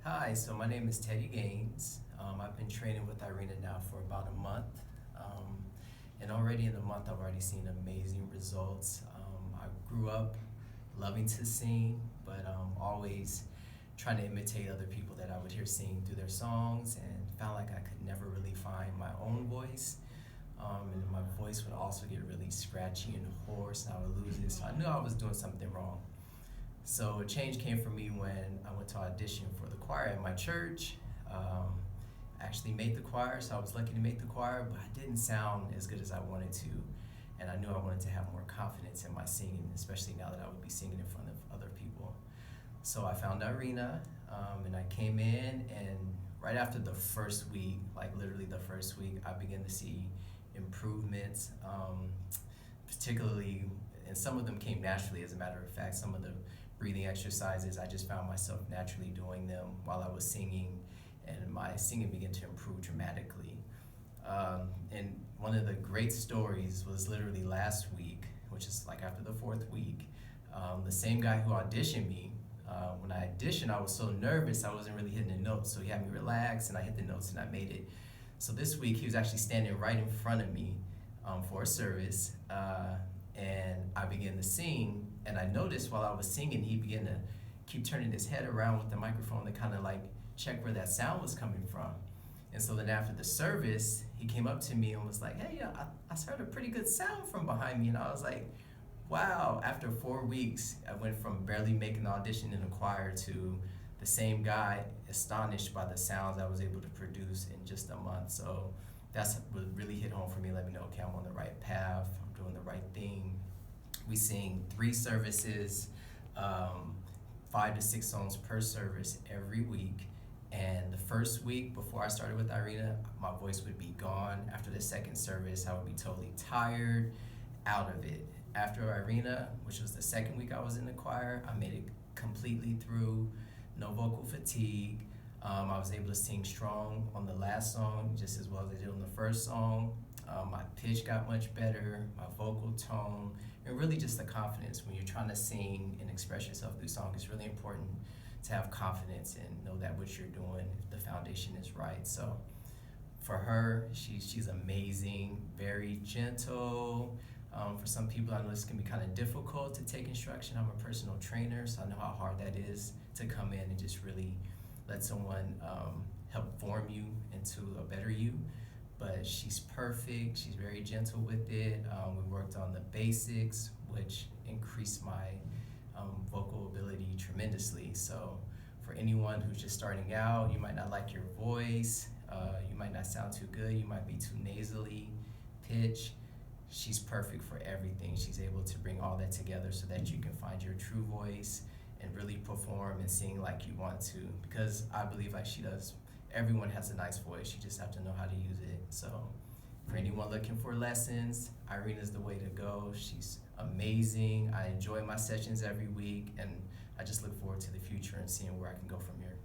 Hi, so my name is Teddy Gaines. I've been training with Irina now for about a month. And already in a month, I've already seen amazing results. I grew up loving to sing, but always trying to imitate other people that I would hear sing through their songs and found like I could never really find my own voice. And my voice would also get really scratchy and hoarse, and I would lose it. So I knew I was doing something wrong. So a change came for me when I went to audition for the choir at my church. I actually made the choir, so I was lucky to make the choir, but I didn't sound as good as I wanted to. And I knew I wanted to have more confidence in my singing, especially now that I would be singing in front of other people. So I found Irina, and I came in, and right after the first week, like literally the first week, I began to see improvements, particularly, and some of them came naturally, as a matter of fact. Some of the breathing exercises, I just found myself naturally doing them while I was singing, and my singing began to improve dramatically. And one of the great stories was literally last week, which is like after the fourth week. The same guy who auditioned me, when I auditioned, I was so nervous, I wasn't really hitting the notes. So he had me relax, and I hit the notes, and I made it. So this week, he was actually standing right in front of me for a service, and I began to sing. And I noticed while I was singing, he began to keep turning his head around with the microphone to kind of like check where that sound was coming from. And so then after the service, he came up to me and was like, "Hey, I heard a pretty good sound from behind me." And I was like, wow. After 4 weeks, I went from barely making the audition in the choir to the same guy astonished by the sounds I was able to produce in just a month. So that's what really hit home for me. Let me know, okay, I'm on the right path, I'm doing the right thing. We sing 3 services, 5 to 6 songs per service every week. And the first week before I started with Irina, my voice would be gone. After the second service, I would be totally tired, out of it. After Irina, which was the second week I was in the choir, I made it completely through, no vocal fatigue. I was able to sing strong on the last song just as well as I did on the first song. My pitch got much better, my vocal tone, and really just the confidence. When you're trying to sing and express yourself through song, it's really important to have confidence and know that what you're doing, the foundation is right. So for her, she's amazing, very gentle. For some people, I know this can be kind of difficult to take instruction. I'm a personal trainer, so I know how hard that is to come in and just really let someone help form you into a better you. But she's perfect. She's very gentle with it. We worked on the basics, which increased my vocal ability tremendously. So for anyone who's just starting out, you might not like your voice, you might not sound too good, you might be too nasally pitch. She's perfect for everything. She's able to bring all that together so that you can find your true voice and really perform and sing like you want to, because I believe like she does. Everyone has a nice voice, you just have to know how to use it. So for anyone looking for lessons, Irina's the way to go. She's amazing. I enjoy my sessions every week, and I just look forward to the future and seeing where I can go from here.